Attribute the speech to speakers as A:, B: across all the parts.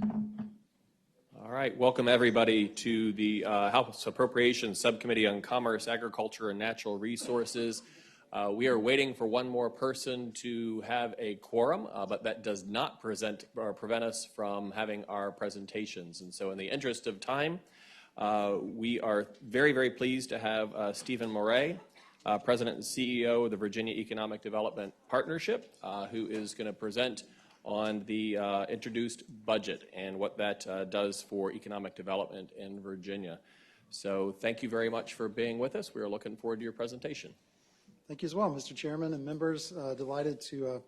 A: All right, welcome everybody to the House Appropriations Subcommittee on Commerce, Agriculture, and Natural Resources. We are waiting for one more person to have a quorum, but that does not prevent us from having our presentations. And so in the interest of time, we are very, very pleased to have Stephen Moret, President and CEO of the Virginia Economic Development Partnership, who is going to present on the introduced budget and what that does for economic development in Virginia. So thank you very much for being with us. We are looking forward to your presentation.
B: Thank you as well, Mr. Chairman and members. Delighted to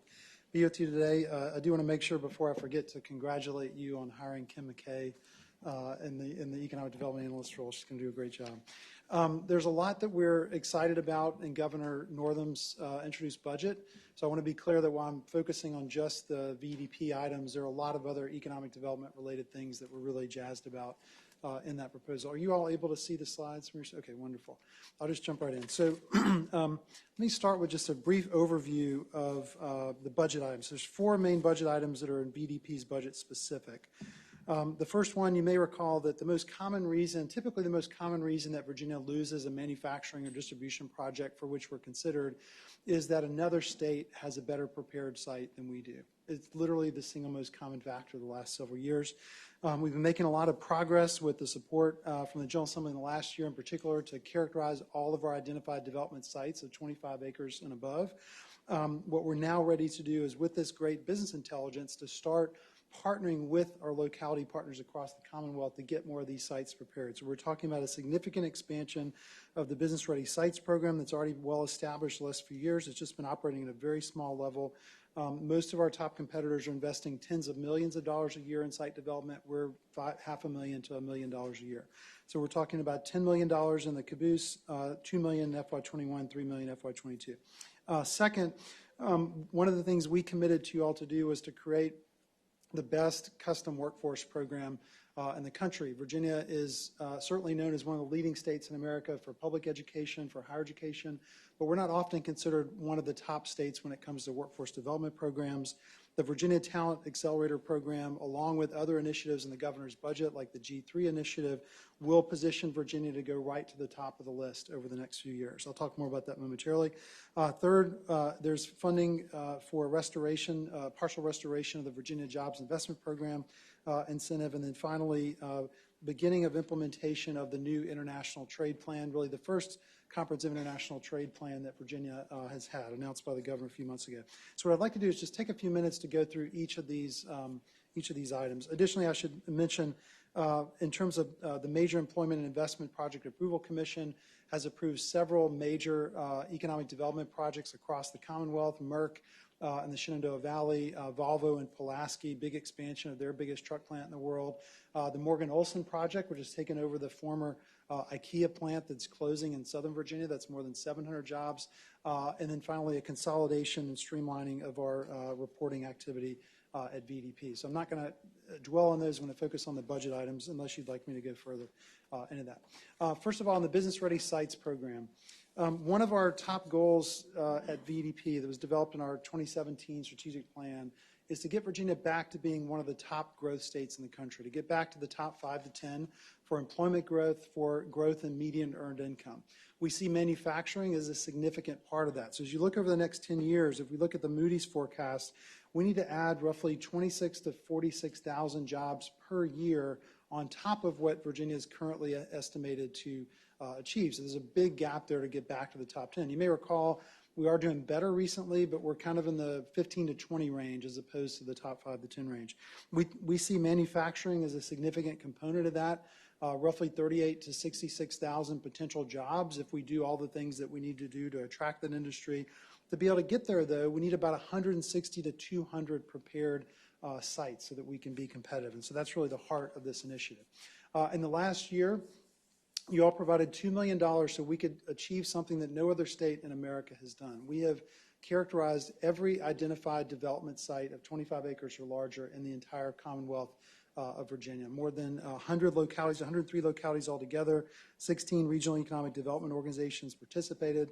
B: be with you today. I do want to make sure before I forget to congratulate you on hiring Kim McKay in the Economic Development Analyst role. She's going to do a great job. There's a lot that we're excited about in Governor Northam's introduced budget. So I want to be clear that while I'm focusing on just the VDP items, there are a lot of other economic development related things that we're really jazzed about in that proposal. Are you all able to see the slides? Okay, wonderful. I'll just jump right in. So let me start with just a brief overview of the budget items. There's four main budget items that are in VDP's budget specific. The first one, you may recall that typically the most common reason that Virginia loses a manufacturing or distribution project for which we're considered is that another state has a better prepared site than we do. It's literally the single most common factor the last several years. We've been making a lot of progress with the support from the General Assembly in the last year in particular to characterize all of our identified development sites of 25 acres and above. What we're now ready to do is with this great business intelligence to start partnering with our locality partners across the Commonwealth to get more of these sites prepared. So we're talking about a significant expansion of the Business Ready Sites program that's already well established the last few years. It's just been operating at a very small level. Most of our top competitors are investing tens of millions of dollars a year in site development. We're $500,000 to $1 million a year. So we're talking about $10 million in the caboose, $2 million in FY21, $3 million in FY22. Second, one of the things we committed to you all to do was to create the best custom workforce program in the country. Virginia is certainly known as one of the leading states in America for public education, for higher education, but we're not often considered one of the top states when it comes to workforce development programs. The Virginia Talent Accelerator Program, along with other initiatives in the governor's budget, like the G3 initiative, will position Virginia to go right to the top of the list over the next few years. I'll talk more about that momentarily. Third, there's funding for restoration, partial restoration of the Virginia Jobs Investment Program incentive. And then finally, beginning of implementation of the new international trade plan, really the first comprehensive international trade plan that Virginia has had, announced by the governor a few months ago. So what I'd like to do is just take a few minutes to go through each of these items. Additionally, I should mention, in terms of the Major Employment and Investment Project Approval Commission has approved several major economic development projects across the Commonwealth, Merck in the Shenandoah Valley, Volvo and Pulaski, big expansion of their biggest truck plant in the world. The Morgan Olson project, which has taken over the former IKEA plant that's closing in Southern Virginia. That's more than 700 jobs. And then finally, a consolidation and streamlining of our reporting activity at VDP. So I'm not going to dwell on those. I'm going to focus on the budget items unless you'd like me to go further into that. First of all, in the Business Ready Sites program, one of our top goals at VDP that was developed in our 2017 strategic plan is to get Virginia back to being one of the top growth states in the country, to get back to the top 5 to 10 for employment growth, for growth in median earned income. We see manufacturing as a significant part of that. So as you look over the next 10 years, if we look at the Moody's forecast, we need to add roughly 26,000 to 46,000 jobs per year on top of what Virginia is currently estimated to achieve. So there's a big gap there to get back to the top 10. You may recall we are doing better recently, but we're kind of in the 15 to 20 range as opposed to the top 5 to 10 range. We see manufacturing as a significant component of that, roughly 38 to 66,000 potential jobs if we do all the things that we need to do to attract that industry. To be able to get there, though, we need about 160 to 200 prepared sites so that we can be competitive. And so that's really the heart of this initiative. In the last year, you all provided $2 million so we could achieve something that no other state in America has done. We have characterized every identified development site of 25 acres or larger in the entire Commonwealth of Virginia. More than 100 localities, 103 localities altogether, 16 regional economic development organizations participated.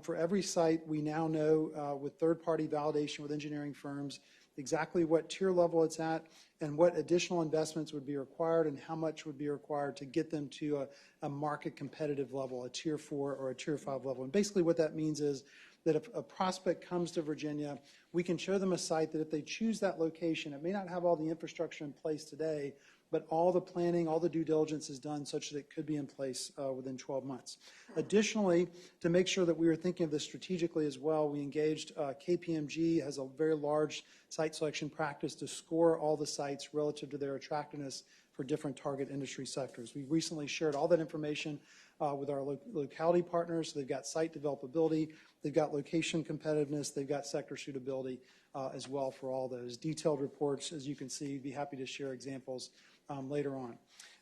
B: For every site, we now know with third-party validation with engineering firms exactly what tier level it's at, and what additional investments would be required and how much would be required to get them to a market competitive level, a tier 4 or a tier 5 level. And basically what that means is that if a prospect comes to Virginia, we can show them a site that if they choose that location, it may not have all the infrastructure in place today, but all the planning, all the due diligence is done such that it could be in place within 12 months. Additionally, to make sure that we were thinking of this strategically as well, we engaged KPMG, has a very large site selection practice to score all the sites relative to their attractiveness for different target industry sectors. We recently shared all that information with our locality partners. So they've got site developability, they've got location competitiveness, they've got sector suitability as well for all those. Detailed reports, as you can see, be happy to share examples later on.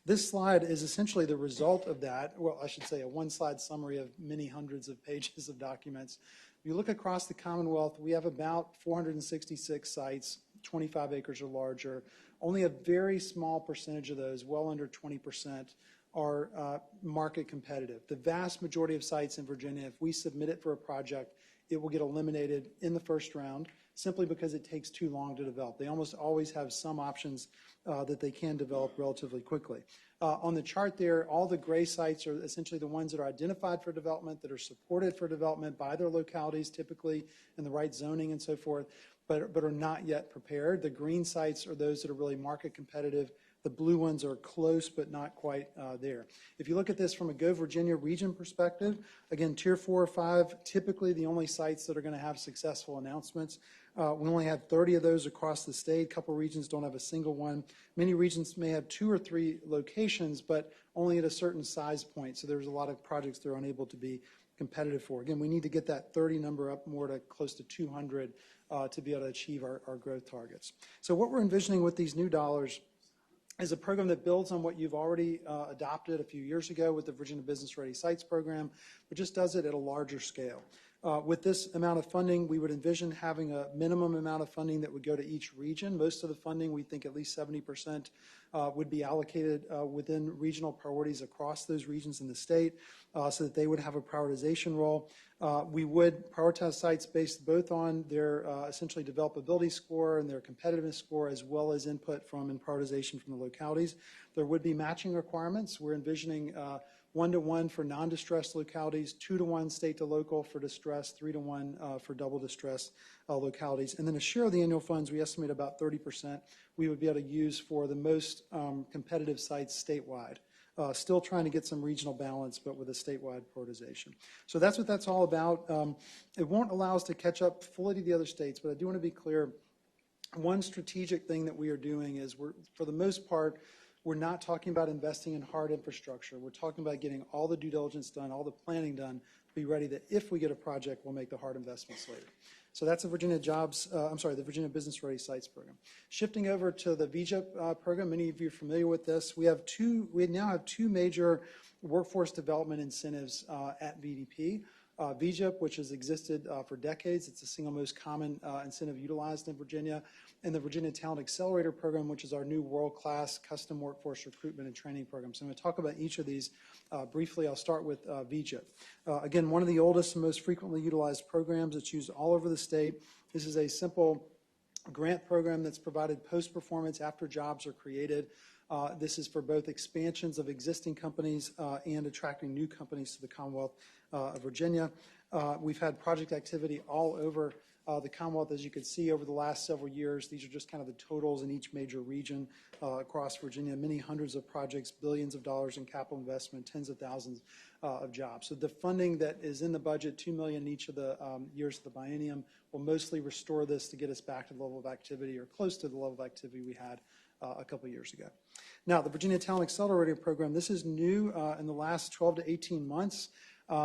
B: This slide is essentially the result of that. Well, I should say a one-slide summary of many hundreds of pages of documents. If you look across the Commonwealth, we have about 466 sites, 25 acres or larger. Only a very small percentage of those, well under 20%, are market competitive. The vast majority of sites in Virginia, if we submit it for a project, it will get eliminated in the first round simply because it takes too long to develop. They almost always have some options that they can develop relatively quickly. On the chart there, all the gray sites are essentially the ones that are identified for development, that are supported for development by their localities, typically in the right zoning and so forth, but are not yet prepared. The green sites are those that are really market competitive. The blue ones are close, but not quite there. If you look at this from a Go Virginia region perspective, again, tier 4 or 5, typically the only sites that are going to have successful announcements. We only have 30 of those across the state. A couple regions don't have a single one. Many regions may have 2 or 3 locations, but only at a certain size point. So there's a lot of projects they're unable to be competitive for. Again, we need to get that 30 number up more to close to 200 to be able to achieve our growth targets. So what we're envisioning with these new dollars is a program that builds on what you've already adopted a few years ago with the Virginia Business Ready Sites program, but just does it at a larger scale. With this amount of funding, we would envision having a minimum amount of funding that would go to each region. Most of the funding, we think at least 70%, would be allocated within regional priorities across those regions in the state so that they would have a prioritization role. We would prioritize sites based both on their essentially developability score and their competitiveness score, as well as input from and prioritization from the localities. There would be matching requirements. We're envisioning 1-to-1 for non-distressed localities, 2-to-1 state to local for distressed, 3-to-1 for double distressed localities. And then a share of the annual funds, we estimate about 30%, we would be able to use for the most competitive sites statewide. Still trying to get some regional balance, but with a statewide prioritization. So that's what that's all about. It won't allow us to catch up fully to the other states, but I do want to be clear. One strategic thing that we are doing is for the most part, we're not talking about investing in hard infrastructure. We're talking about getting all the due diligence done, all the planning done, to be ready that if we get a project, we'll make the hard investments later. So that's the the Virginia Business Ready Sites program. Shifting over to the VGIP program, many of you are familiar with this. We now have 2 major workforce development incentives at VDP. VGIP, which has existed for decades. It's the single most common incentive utilized in Virginia. And the Virginia Talent Accelerator Program, which is our new world-class custom workforce recruitment and training program. So I'm going to talk about each of these briefly. I'll start with VGIP. Again, one of the oldest and most frequently utilized programs. It's used all over the state. This is a simple grant program that's provided post-performance after jobs are created. This is for both expansions of existing companies and attracting new companies to the Commonwealth of Virginia. We've had project activity all over the Commonwealth, as you can see, over the last several years. These are just kind of the totals in each major region across Virginia. Many hundreds of projects, billions of dollars in capital investment, tens of thousands of jobs. So the funding that is in the budget, $2 million in each of the years of the biennium, will mostly restore this to get us back to the level of activity or close to the level of activity we had a couple years ago. Now, the Virginia Talent Accelerator Program, this is new in the last 12 to 18 months.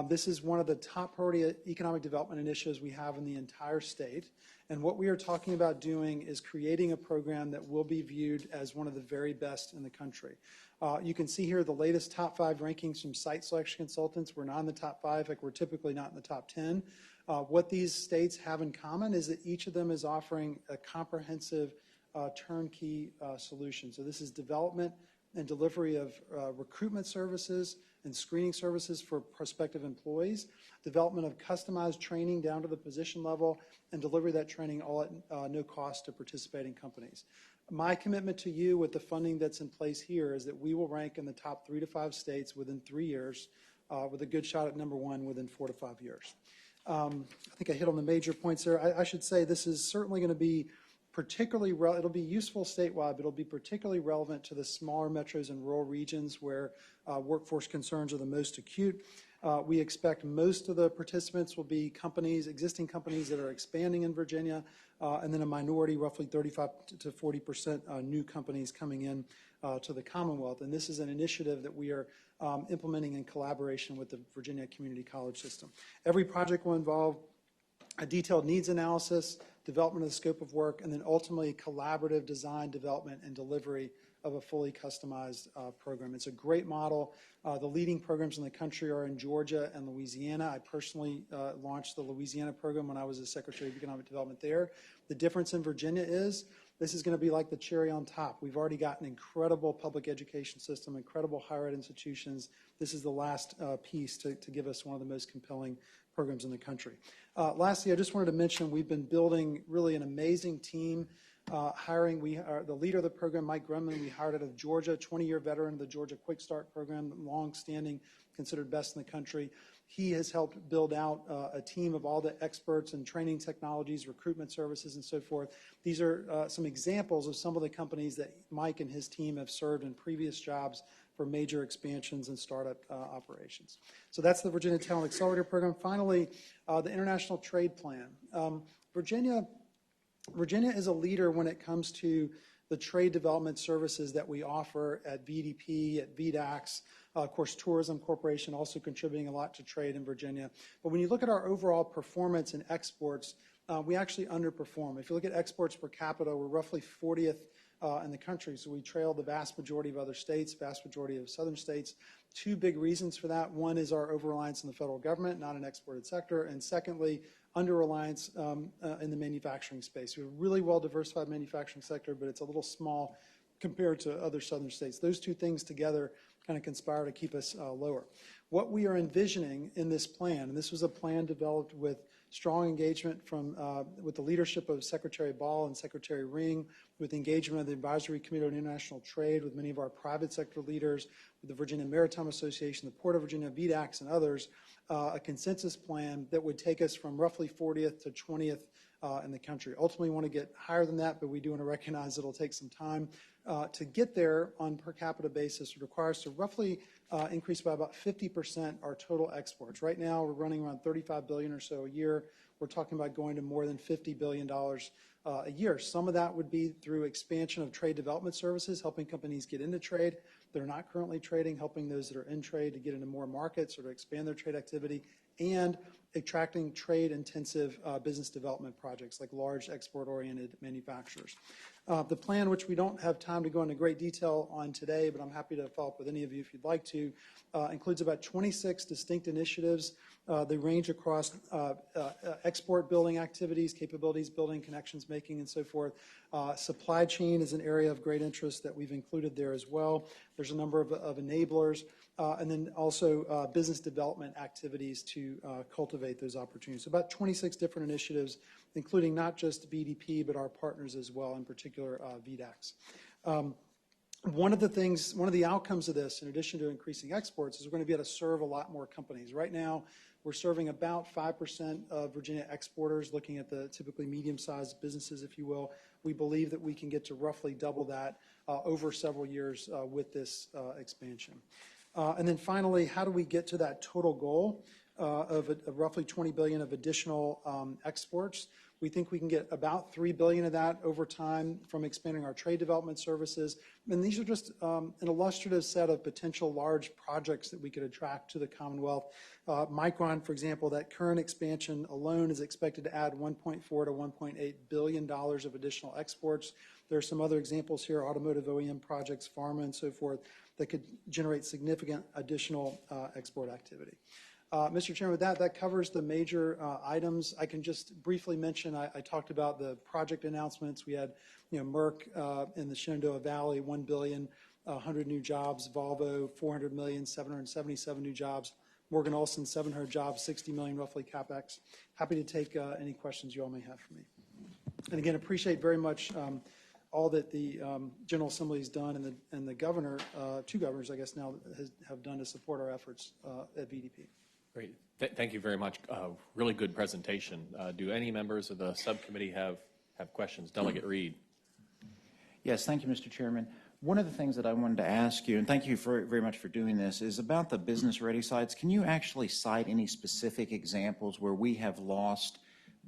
B: This is one of the top priority economic development initiatives we have in the entire state. And what we are talking about doing is creating a program that will be viewed as one of the very best in the country. You can see here the latest top 5 rankings from site selection consultants. We're not in the top 5, like we're typically not in the top 10. What these states have in common is that each of them is offering a comprehensive turnkey solution. So this is development and delivery of recruitment services, and screening services for prospective employees, development of customized training down to the position level, and delivery of that training all at no cost to participating companies. My commitment to you with the funding that's in place here is that we will rank in the top 3 to 5 states within 3 years, with a good shot at number 1 within 4 to 5 years. I think I hit on the major points there. I should say this is certainly going to be particularly, it'll be useful statewide, but it'll be particularly relevant to the smaller metros and rural regions where workforce concerns are the most acute. We expect most of the participants will be companies, existing companies that are expanding in Virginia, and then a minority, roughly 35 to 40% new companies coming in to the Commonwealth. And this is an initiative that we are implementing in collaboration with the Virginia Community College System. Every project will involve a detailed needs analysis, development of the scope of work, and then ultimately collaborative design, development, and delivery of a fully customized program. It's a great model. The leading programs in the country are in Georgia and Louisiana. I personally launched the Louisiana program when I was the Secretary of Economic Development there. The difference in Virginia is this is going to be like the cherry on top. We've already got an incredible public education system, incredible higher ed institutions. This is the last piece to give us one of the most compelling programs in the country. Lastly, I just wanted to mention we've been building really an amazing team. Hiring, the leader of the program, Mike Grumman, we hired out of Georgia, 20-year veteran of the Georgia Quick Start program, long-standing, considered best in the country. He has helped build out a team of all the experts in training technologies, recruitment services, and so forth. These are some examples of some of the companies that Mike and his team have served in previous jobs for major expansions and startup operations. So that's the Virginia Talent Accelerator Program. Finally, the International Trade Plan. Virginia is a leader when it comes to the trade development services that we offer at VDP, at VDAX. Of course, Tourism Corporation also contributing a lot to trade in Virginia. But when you look at our overall performance in exports, we actually underperform. If you look at exports per capita, we're roughly 40th in the country. So we trail the vast majority of other states, vast majority of southern states. 2 big reasons for that. One is our over-reliance on the federal government, not an exported sector. And secondly, under-reliance in the manufacturing space. We have a really well-diversified manufacturing sector, but it's a little small compared to other southern states. Those 2 things together kind of conspire to keep us lower. What we are envisioning in this plan, and this was a plan developed with strong engagement with the leadership of Secretary Ball and Secretary Ring, with engagement of the Advisory Committee on International Trade, with many of our private sector leaders, with the Virginia Maritime Association, the Port of Virginia, VDAX, and others, a consensus plan that would take us from roughly 40th to 20th in the country. Ultimately, we want to get higher than that, but we do want to recognize it'll take some time. To get there on per capita basis requires to roughly increase by about 50% our total exports. Right now, we're running around $35 billion or so a year. We're talking about going to more than $50 billion a year. Some of that would be through expansion of trade development services, helping companies get into trade that are not currently trading, helping those that are in trade to get into more markets or to expand their trade activity, and attracting trade-intensive business development projects like large export-oriented manufacturers. The plan, which we don't have time to go into great detail on today, but I'm happy to follow up with any of you if you'd like to, includes about 26 distinct initiatives. They range across export building activities, capabilities building, connections making, and so forth. Supply chain is an area of great interest that we've included there as well. There's a number of enablers, and then also business development activities to cultivate those opportunities. So about 26 different initiatives, including not just BDP, but our partners as well, in particular VDAX. One of the outcomes of this, in addition to increasing exports, is we're going to be able to serve a lot more companies. Right now, we're serving about 5% of Virginia exporters, looking at the typically medium-sized businesses, if you will. We believe that we can get to roughly double that over several years with this expansion. And then finally, how do we get to that total goal of roughly $20 billion of additional exports? We think we can get about $3 billion of that over time from expanding our trade development services. And these are just an illustrative set of potential large projects that we could attract to the Commonwealth. Micron, for example, that current expansion alone is expected to add $1.4 to $1.8 billion of additional exports. There are some other examples here, automotive OEM projects, pharma, and so forth, that could generate significant additional export activity. Mr. Chairman, with that covers the major items. I can just briefly mention, I talked about the project announcements. We had, Merck in the Shenandoah Valley, $1 billion. 100 new jobs. Volvo, 400 million, 777 new jobs. Morgan Olson, 700 jobs, 60 million roughly CapEx. Happy to take any questions you all may have for me. And again, appreciate very much all that the General Assembly has done and the governor, two governors, I guess now, have done to support our efforts at VDP.
A: Great. Thank you very much. Really good presentation. Do any members of the subcommittee have questions? Delegate Reed.
C: Yes, thank you, Mr. Chairman. One of the things that I wanted to ask you, and thank you very much for doing this, is about the business-ready sites. Can you actually cite any specific examples where we have lost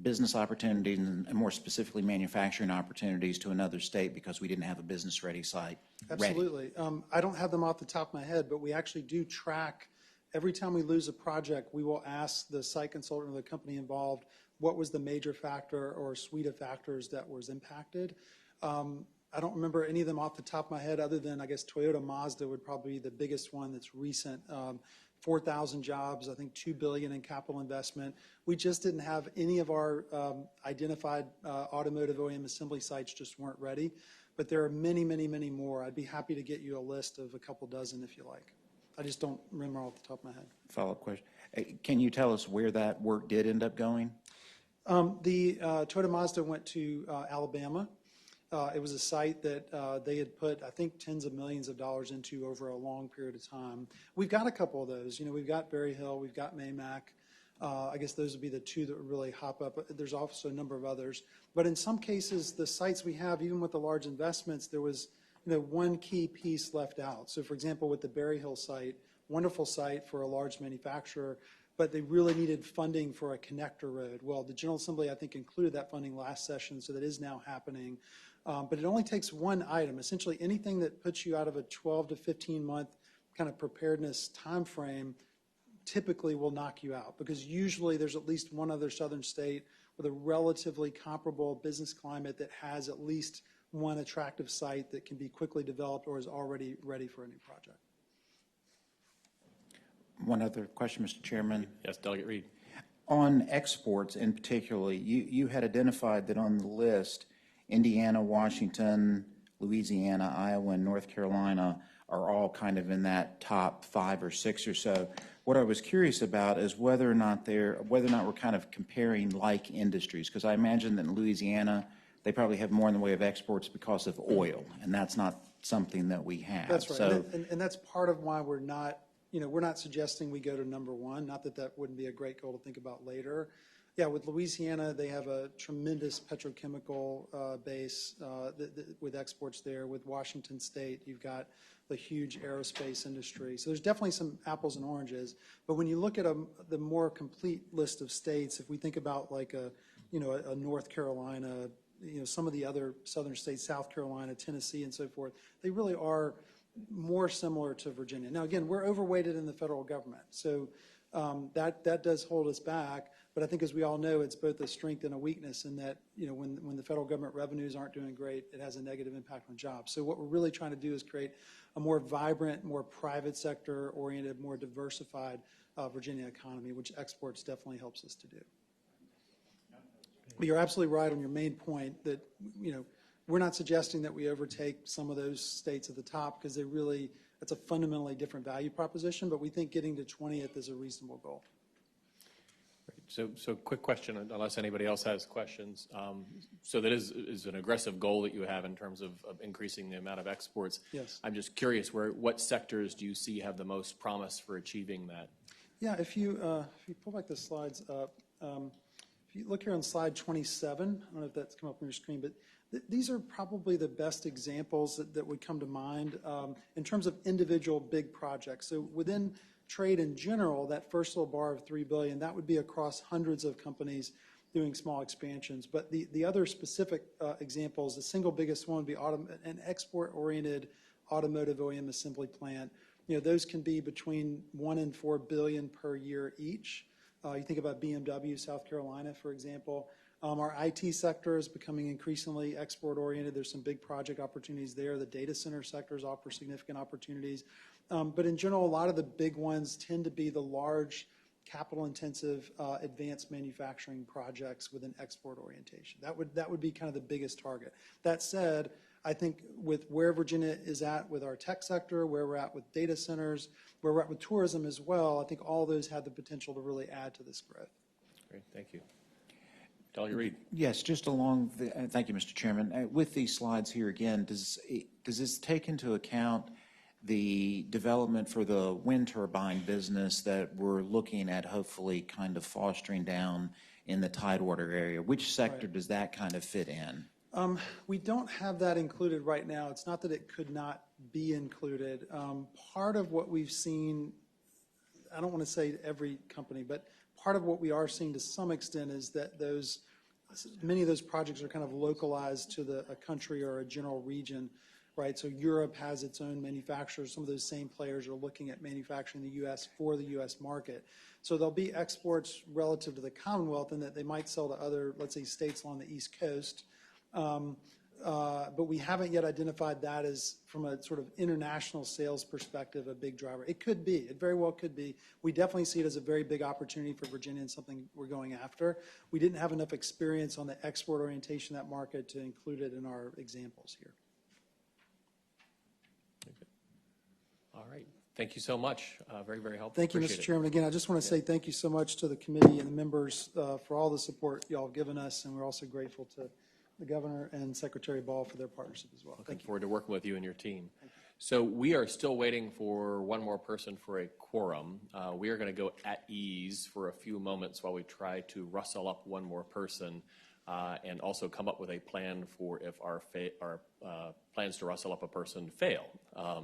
C: business opportunities and more specifically manufacturing opportunities to another state because we didn't have a business-ready site ready?
B: Absolutely. I don't have them off the top of my head, but we actually do track. Every time we lose a project, we will ask the site consultant or the company involved what was the major factor or suite of factors that was impacted. I don't remember any of them off the top of my head other than, I guess, Toyota Mazda would probably be the biggest one that's recent. 4,000 jobs, I think $2 billion in capital investment. We just didn't have any of our identified automotive OEM assembly sites just weren't ready. But there are many, many, many more. I'd be happy to get you a list of a couple dozen if you like. I just don't remember off the top of my head.
C: Follow-up question. Can you tell us where that work did end up going?
B: The Toyota Mazda went to Alabama. It was a site that they had put, I think, tens of millions of dollars into over a long period of time. We've got a couple of those. You know, we've got Berry Hill, we've got Maymac. I guess those would be the two that would really hop up. There's also a number of others. But in some cases, the sites we have, even with the large investments, there was one key piece left out. So, for example, with the Berry Hill site, wonderful site for a large manufacturer, but they really needed funding for a connector road. Well, the General Assembly, I think, included that funding last session, so that is now happening. But it only takes one item. Essentially, anything that puts you out of a 12 to 15-month kind of preparedness time frame typically will knock you out, because usually there's at least one other southern state with a relatively comparable business climate that has at least one attractive site that can be quickly developed or is already ready for a new project.
C: One other question, Mr. Chairman.
A: Yes, Delegate Reed.
C: On exports in particularly, you had identified that on the list, Indiana, Washington, Louisiana, Iowa, and North Carolina are all kind of in that top 5 or 6 or so. What I was curious about is whether or not we're kind of comparing like industries, because I imagine that in Louisiana, they probably have more in the way of exports because of oil, and that's not something that we have.
B: That's right,
C: So,
B: and that's part of why we're not suggesting we go to number one, not that that wouldn't be a great goal to think about later. Yeah, with Louisiana, they have a tremendous petrochemical base with exports there. With Washington State, you've got the huge aerospace industry. So there's definitely some apples and oranges. But when you look at the more complete list of states, if we think about like a North Carolina, some of the other southern states, South Carolina, Tennessee, and so forth, they really are more similar to Virginia. Now, again, we're overweighted in the federal government, so that does hold us back. But I think, as we all know, it's both a strength and a weakness in that, when the federal government revenues aren't doing great, it has a negative impact on jobs. So what we're really trying to do is create a more vibrant, more private sector oriented, more diversified Virginia economy, which exports definitely helps us to do. But you're absolutely right on your main point that, we're not suggesting that we overtake some of those states at the top, because that's a fundamentally different value proposition, but we think getting to 20th is a reasonable goal.
A: So quick question, unless anybody else has questions. So that is an aggressive goal that you have in terms of increasing the amount of exports.
B: Yes.
A: I'm just curious, what sectors do you see have the most promise for achieving that?
B: Yeah, if you pull back the slides up, if you look here on slide 27, I don't know if that's come up on your screen, but these are probably the best examples that would come to mind in terms of individual big projects. So within trade in general, that first little bar of $3 billion, that would be across hundreds of companies doing small expansions. But the other specific examples, the single biggest one would be an export-oriented automotive OEM assembly plant. Those can be between $1 and $4 billion per year each. You think about BMW, South Carolina, for example. Our IT sector is becoming increasingly export-oriented. There's some big project opportunities there. The data center sectors offer significant opportunities. But in general, a lot of the big ones tend to be the large, capital-intensive, advanced manufacturing projects with an export orientation. That would be kind of the biggest target. That said, I think with where Virginia is at with our tech sector, where we're at with data centers, where we're at with tourism as well, I think all those have the potential to really add to this growth.
A: Great, thank you. Delegate Reed.
C: Yes, just along the, thank you, Mr. Chairman. With these slides here again, does this take into account the development for the wind turbine business that we're looking at hopefully kind of fostering down in the Tidewater area? Which sector does that kind of fit in?
B: We don't have that included right now. It's not that it could not be included. Part of what we've seen, I don't want to say every company, but part of what we are seeing to some extent is that many of those projects are kind of localized to a country or a general region, right? So Europe has its own manufacturers. Some of those same players are looking at manufacturing in the U.S. for the U.S. market. So there'll be exports relative to the Commonwealth in that they might sell to other, let's say, states along the East Coast. But we haven't yet identified that as, from a sort of international sales perspective, a big driver. It could be. It very well could be. We definitely see it as a very big opportunity for Virginia and something we're going after. We didn't have enough experience on the export orientation of that market to include it in our examples here.
A: All right. Thank you so much. Very, very helpful.
B: Thank you,
A: Appreciate
B: Mr.
A: it.
B: Chairman. Again, I just want to say thank you so much to the committee and the members for all the support y'all have given us, and we're also grateful to the Governor and Secretary Ball for their partnership as well.
A: Looking forward to working with you and your team. So we are still waiting for one more person for a quorum. We are going to go at ease for a few moments while we try to rustle up one more person and also come up with a plan for if our plans to rustle up a person fail.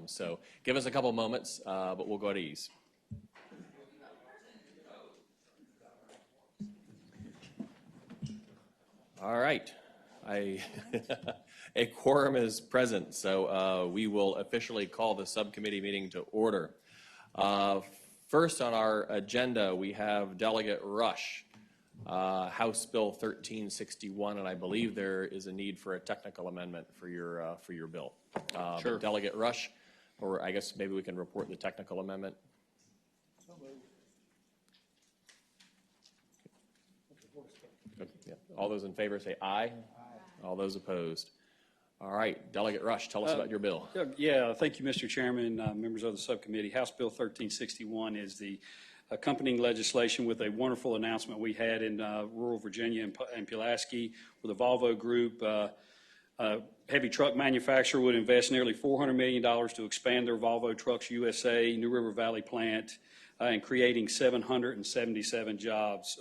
A: So give us a couple moments, but we'll go at ease. All right. A quorum is present, so we will officially call the subcommittee meeting to order. First on our agenda, we have Delegate Rush, House Bill 1361, and I believe there is a need for a technical amendment for your bill.
D: Sure.
A: Delegate Rush, or I guess maybe we can report the technical amendment. Yeah. All those in favor say aye. Aye. All those opposed. All right, Delegate Rush, tell us about your bill.
D: Yeah, thank you, Mr. Chairman, members of the subcommittee. House Bill 1361 is the accompanying legislation with a wonderful announcement we had in rural Virginia and Pulaski with the Volvo Group. Heavy truck manufacturer would invest nearly $400 million to expand their Volvo Trucks USA New River Valley plant and creating 777 jobs.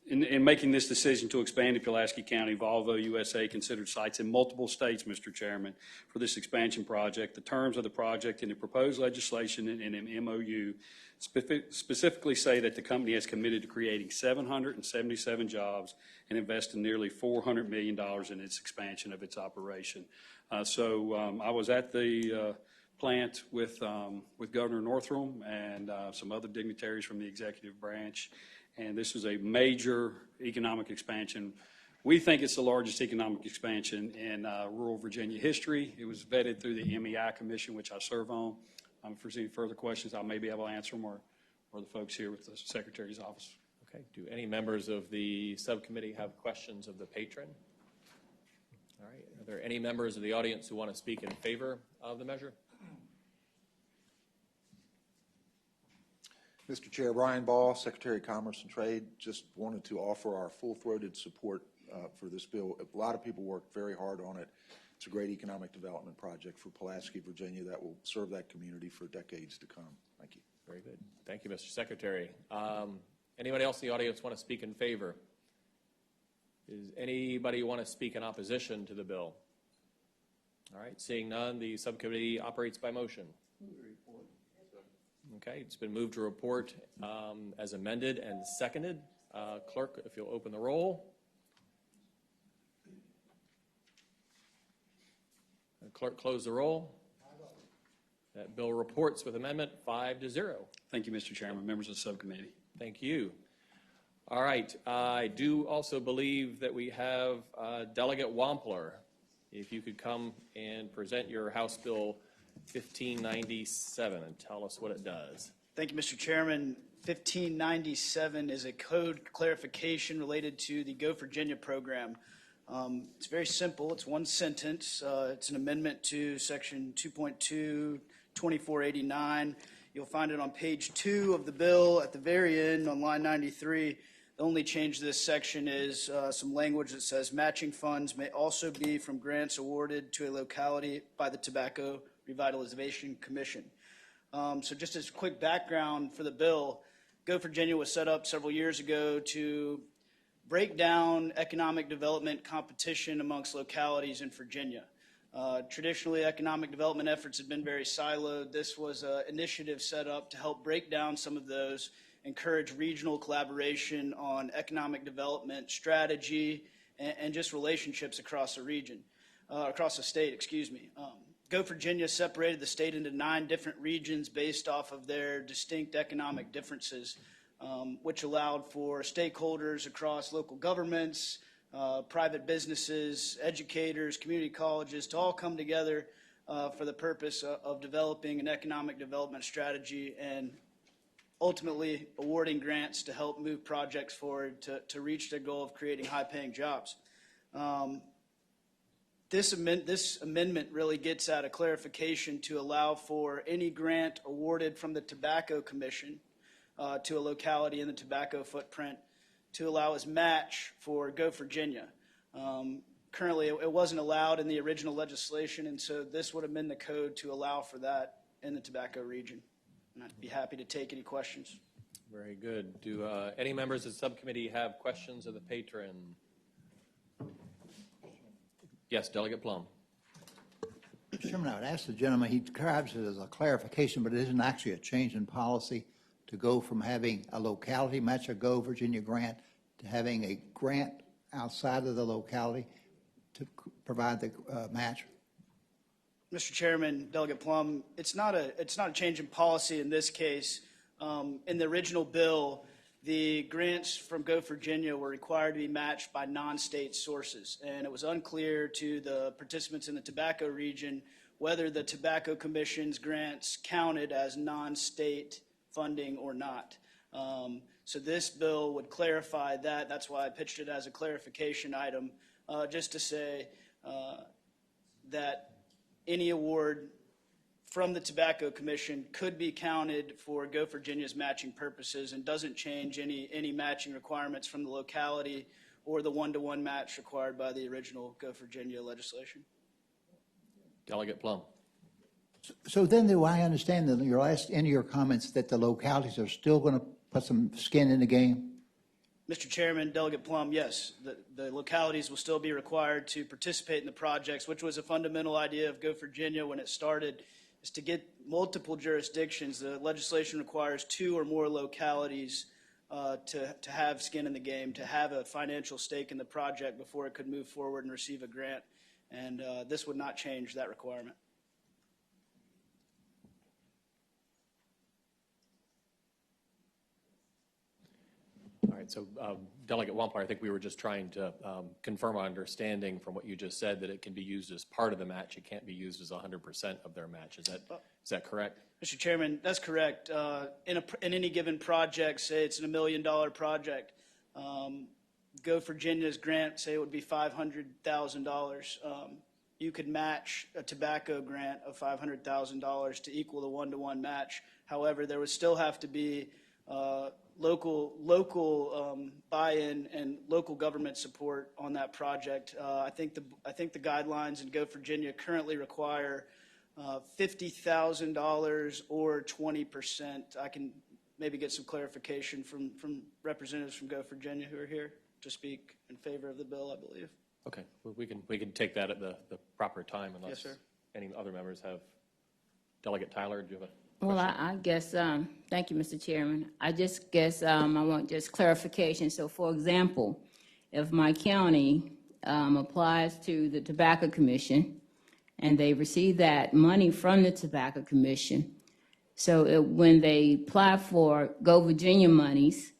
D: In making this decision to expand to Pulaski County, Volvo USA considered sites in multiple states, Mr. Chairman, for this expansion project. The terms of the project and the proposed legislation in an MOU specifically say that the company has committed to creating 777 jobs and investing nearly $400 million in its expansion of its operation. I was at the plant with Governor Northam and some other dignitaries from the executive branch. And this is a major economic expansion. We think it's the largest economic expansion in rural Virginia history. It was vetted through the MEI Commission, which I serve on. If there's any further questions, I may be able to answer them, or the folks here with the Secretary's office.
A: Okay. Do any members of the subcommittee have questions of the patron? All right. Are there any members of the audience who want to speak in favor of the measure?
E: Mr. Chair, Brian Ball, Secretary of Commerce and Trade, just wanted to offer our full-throated support for this bill. A lot of people worked very hard on it. It's a great economic development project for Pulaski, Virginia, that will serve that community for decades to come. Thank you.
A: Very good. Thank you, Mr. Secretary. Anybody else in the audience want to speak in favor? Does anybody want to speak in opposition to the bill? All right. Seeing none, the subcommittee operates by motion. Okay, it's been moved to report as amended and seconded. Clerk, if you'll open the roll. Clerk, close the roll. That bill reports with amendment 5-0.
D: Thank you, Mr. Chairman, members of the subcommittee.
A: Thank you. All right, I do also believe that we have Delegate Wampler. If you could come and present your House Bill 1597 and tell us what it does.
F: Thank you, Mr. Chairman. 1597 is a code clarification related to the Go Virginia program. It's very simple. It's one sentence. It's an amendment to Section 2.2, 2489. You'll find it on page 2 of the bill at the very end on line 93. The only change to this section is some language that says matching funds may also be from grants awarded to a locality by the Tobacco Revitalization Commission. So just as quick background for the bill, Go Virginia was set up several years ago to break down economic development competition amongst localities in Virginia. Traditionally, economic development efforts have been very siloed. This was an initiative set up to help break down some of those, encourage regional collaboration on economic development strategy and just relationships across the region, across the state, excuse me. Go Virginia separated the state into 9 different regions based off of their distinct economic differences, which allowed for stakeholders across local governments, private businesses, educators, community colleges to all come together for the purpose of developing an economic development strategy and ultimately awarding grants to help move projects forward to reach their goal of creating high-paying jobs. This amendment really gets at a clarification to allow for any grant awarded from the Tobacco Commission to a locality in the tobacco footprint to allow as match for Go Virginia. Currently, it wasn't allowed in the original legislation, and so this would amend the code to allow for that in the tobacco region. And I'd be happy to take any questions.
A: Very good. Do any members of the subcommittee have questions of the patron? Yes, Delegate Plum.
G: Mr. Chairman, I would ask the gentleman, he describes it as a clarification, but it isn't actually a change in policy to go from having a locality match a Go Virginia grant to having a grant outside of the locality to provide the match?
F: Mr. Chairman, Delegate Plum, it's not a change in policy in this case. In the original bill, the grants from Go Virginia were required to be matched by non-state sources, and it was unclear to the participants in the tobacco region whether the Tobacco Commission's grants counted as non-state funding or not. So this bill would clarify that. That's why I pitched it as a clarification item, just to say that any award from the Tobacco Commission could be counted for Go Virginia's matching purposes and doesn't change any matching requirements from the locality or the one-to-one match required by the original Go Virginia legislation.
A: Delegate Plum.
G: So then do I understand that your last end of your comments that the localities are still going to put some skin in the game?
F: Mr. Chairman, Delegate Plum, yes, the localities will still be required to participate in the projects, which was a fundamental idea of Go Virginia when it started, is to get multiple jurisdictions. The legislation requires 2 or more localities to have skin in the game, to have a financial stake in the project before it could move forward and receive a grant. And this would not change that requirement.
A: All right, so Delegate Wampler, I think we were just trying to confirm our understanding from what you just said that it can be used as part of the match. It can't be used as 100% of their match. Is that correct?
F: Mr. Chairman, that's correct. In any given project, say it's a $1 million project, Go Virginia's grant, say it would be $500,000. You could match a tobacco grant of $500,000 to equal the one-to-one match. However, there would still have to be local buy-in and local government support on that project. I think the guidelines in Go Virginia currently require $50,000 or 20%. I can maybe get some clarification from representatives from Go Virginia who are here to speak in favor of the bill, I believe.
A: Okay, well, we can take that at the proper time unless
F: Yes, sir.
A: any other members have. Delegate Tyler, do you have a?
H: Well, I guess, thank you, Mr. Chairman. I just guess I want just clarification. So, for example, if my county applies to the Tobacco Commission and they receive that money from the Tobacco Commission, so when they apply for Go Virginia monies,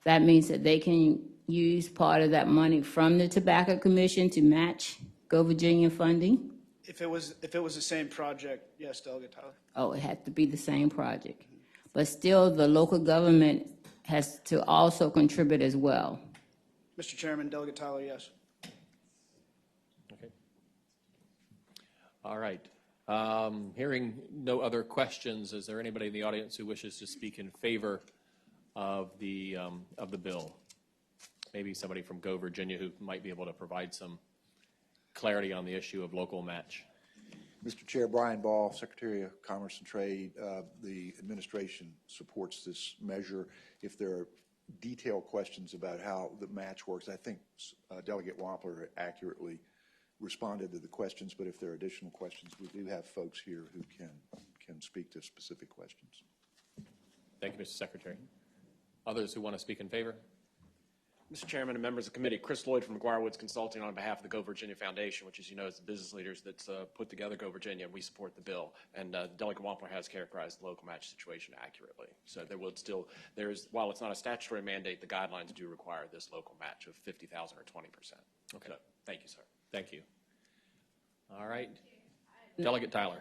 H: that means that they can use part of that money from the Tobacco Commission to match Go Virginia funding?
F: If it was the same project, yes, Delegate Tyler.
H: Oh, it had to be the same project. But still, the local government has to also contribute as well.
F: Mr. Chairman, Delegate Tyler, yes.
A: All right. Hearing no other questions, is there anybody in the audience who wishes to speak in favor of the bill? Maybe somebody from Go Virginia who might be able to provide some clarity on the issue of local match.
E: Mr. Chair, Brian Ball, Secretary of Commerce and Trade. The administration supports this measure. If there are detailed questions about how the match works, I think Delegate Wampler accurately responded to the questions, but if there are additional questions, we do have folks here who can speak to specific questions.
A: Thank you, Mr. Secretary. Others who want to speak in favor?
I: Mr. Chairman and members of the committee, Chris Lloyd from McGuire Woods Consulting on behalf of the Go Virginia Foundation, which, as you know, is the business leaders that's put together Go Virginia, and we support the bill. And Delegate Wampler has characterized the local match situation accurately. So there would still, while it's not a statutory mandate, the guidelines do require this local match of 50,000 or 20%.
A: Okay.
I: So, thank you, sir.
A: Thank you. All right. Delegate Tyler.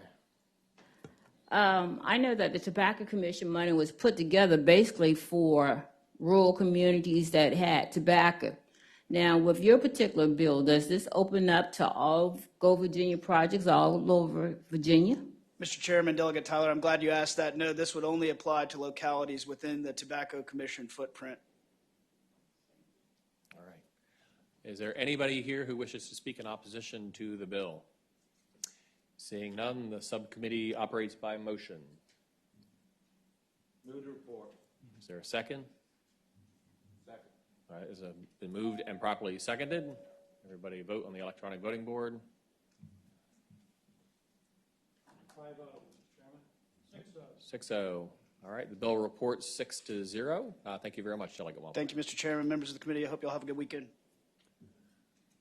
H: I know that the Tobacco Commission money was put together basically for rural communities that had tobacco. Now, with your particular bill, does this open up to all Go Virginia projects all over Virginia?
F: Mr. Chairman, Delegate Tyler, I'm glad you asked that. No, this would only apply to localities within the Tobacco Commission footprint.
A: All right. Is there anybody here who wishes to speak in opposition to the bill? Seeing none, the subcommittee operates by motion.
I: Move to report.
A: Is there a second? Second. All right, it's been moved and properly seconded. Everybody vote on the electronic voting board.
B: 5-0, Mr. Chairman.
A: 6-0. All right, the bill reports 6-0. Thank you very much, Delegate Wampler.
F: Thank you, Mr. Chairman, members of the committee. I hope you'll have a good weekend.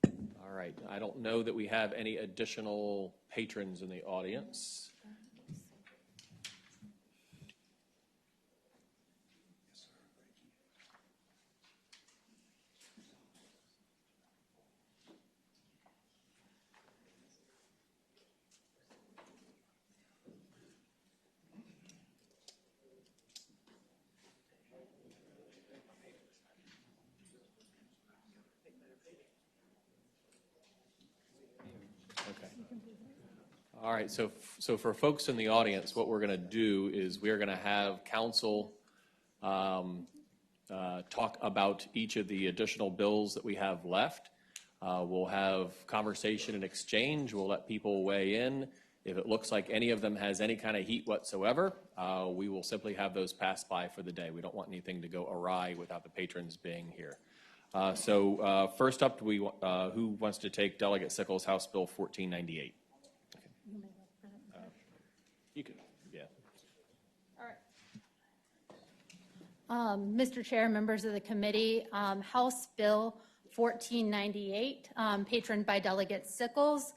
A: All right, I don't know that we have any additional patrons in the audience. All right, so for folks in the audience, what we're going to do is we're going to have council talk about each of the additional bills that we have left. We'll have conversation and exchange. We'll let people weigh in. If it looks like any of them has any kind of heat whatsoever, we will simply have those pass by for the day. We don't want anything to go awry without the patrons being here. So first up, who wants to take Delegate Sickles' House Bill 1498? You can, yeah.
J: All right. Mr. Chair, members of the committee, House Bill 1498, patroned by Delegate Sickles,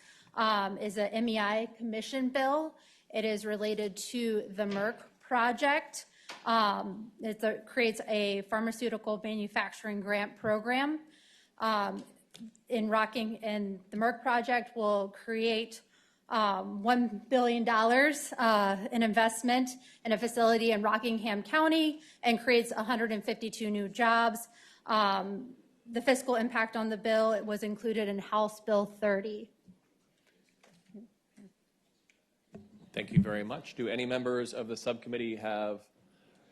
J: is a MEI commission bill. It is related to the Merck project. It creates a pharmaceutical manufacturing grant program. In the Merck project will create $1 billion in investment in a facility in Rockingham County and creates 152 new jobs. The fiscal impact on the bill, it was included in House Bill 30.
A: Thank you very much. Do any members of the subcommittee have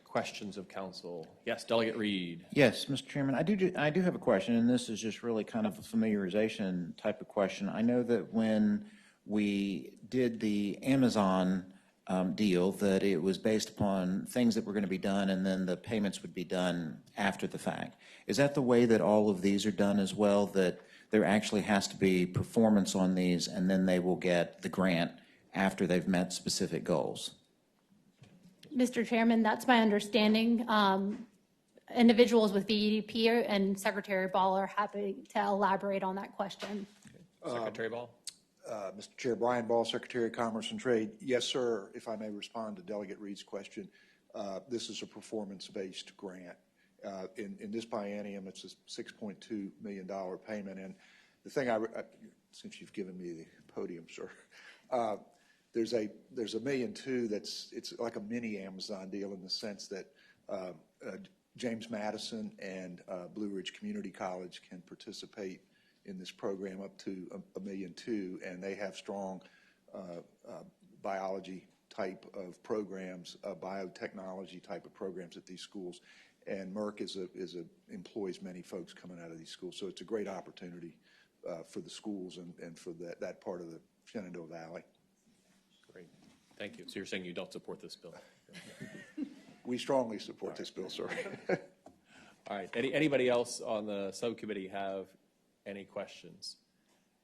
A: questions of council? Yes, Delegate Reed.
C: Yes, Mr. Chairman, I do have a question, and this is just really kind of a familiarization type of question. I know that when we did the Amazon deal, that it was based upon things that were going to be done, and then the payments would be done after the fact. Is that the way that all of these are done as well, that there actually has to be performance on these, and then they will get the grant after they've met specific goals?
J: Mr. Chairman, that's my understanding. Individuals with VEDP and Secretary Ball are happy to elaborate on that question.
A: Okay. Secretary Ball.
E: Mr. Chair, Brian Ball, Secretary of Commerce and Trade. Yes, sir, if I may respond to Delegate Reed's question, this is a performance-based grant. In this biennium, it's a $6.2 million payment. And the thing since you've given me the podium, sir, there's a $1.2 million it's like a mini Amazon deal in the sense that James Madison and Blue Ridge Community College can participate in this program up to $1.2 million, and they have strong biology type of programs, biotechnology type of programs at these schools. And Merck employs many folks coming out of these schools. So it's a great opportunity for the schools and for that part of the Shenandoah Valley.
A: Great. Thank you. So you're saying you don't support this bill?
E: We strongly support this bill, sir.
A: All right. Anybody else on the subcommittee have any questions?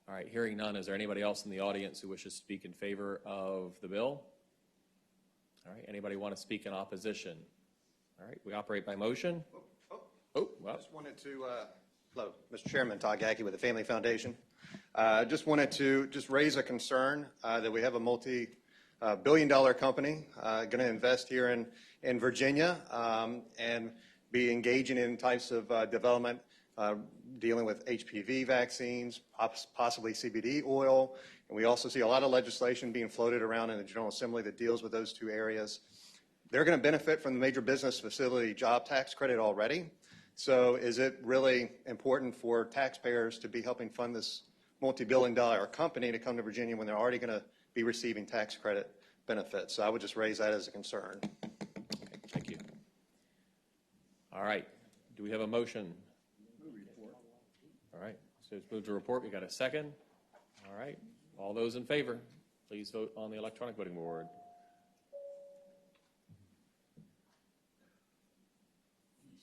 A: All right. Hearing none, is there anybody else in the audience who wishes to speak in favor of the bill? All right. Anybody want to speak in opposition? All right. We operate by motion. Oh, well.
K: Just wanted to, hello, Mr. Chairman, Todd Gackey with the Family Foundation. Just wanted to raise a concern that we have a multi-billion-dollar company going to invest here in Virginia and be engaging in types of development dealing with HPV vaccines, possibly CBD oil. And we also see a lot of legislation being floated around in the General Assembly that deals with those two areas. They're going to benefit from the Major Business Facility Job Tax Credit already. So is it really important for taxpayers to be helping fund this multi-billion-dollar company to come to Virginia when they're already going to be receiving tax credit benefits? So I would just raise that as a concern.
A: Okay, thank you. All right. Do we have a motion? All right. So it's moved to report. We got a second. All right. All those in favor, please vote on the electronic voting board.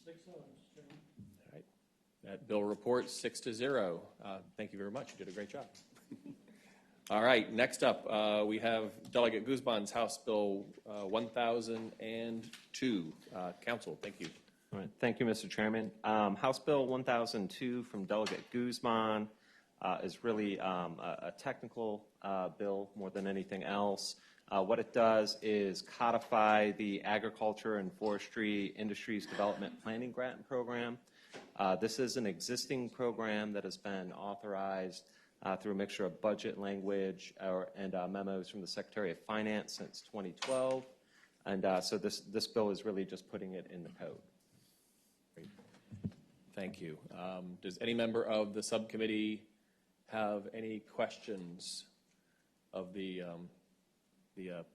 A: All right. That bill reports 6-0. Thank you very much. You did a great job. All right. Next up, we have Delegate Guzman's House Bill 1002. Council, thank you.
L: All right. Thank you, Mr. Chairman. House Bill 1002 from Delegate Guzman is really a technical bill more than anything else. What it does is codify the Agriculture and Forestry Industries Development Planning Grant Program. This is an existing program that has been authorized through a mixture of budget language and memos from the Secretary of Finance since 2012. And so this bill is really just putting it in the code.
A: Great. Thank you. Does any member of the subcommittee have any questions of the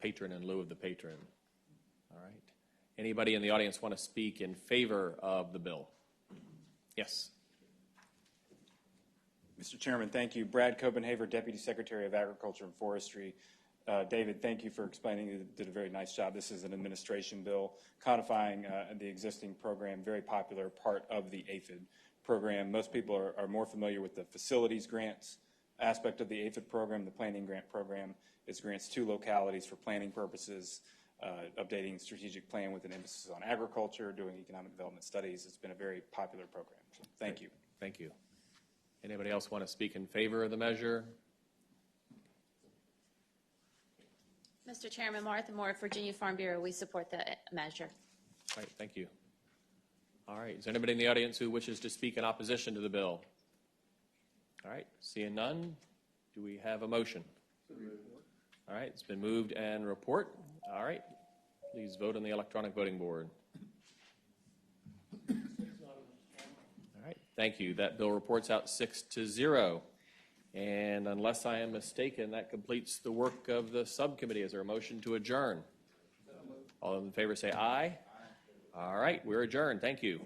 A: patron in lieu of the patron? All right. Anybody in the audience want to speak in favor of the bill? Yes.
M: Mr. Chairman, thank you. Brad Copenhaver, Deputy Secretary of Agriculture and Forestry. David, thank you for explaining. You did a very nice job. This is an administration bill codifying the existing program, very popular part of the APHID program. Most people are more familiar with the facilities grants aspect of the APHID program. The planning grant program is grants to localities for planning purposes, updating strategic plan with an emphasis on agriculture, doing economic development studies. It's been a very popular program. So thank you.
A: Thank you. Anybody else want to speak in favor of the measure?
N: Mr. Chairman, Martha Moore, Virginia Farm Bureau, we support the measure.
A: All right, thank you. All right, is there anybody in the audience who wishes to speak in opposition to the bill? All right, seeing none, do we have a motion? All right, it's been moved and report. All right, please vote on the electronic voting board. All right, thank you. That bill reports out 6-0. And unless I am mistaken, that completes the work of the subcommittee. Is there a motion to adjourn? All in favor say aye. Aye. All right, we're adjourned. Thank you.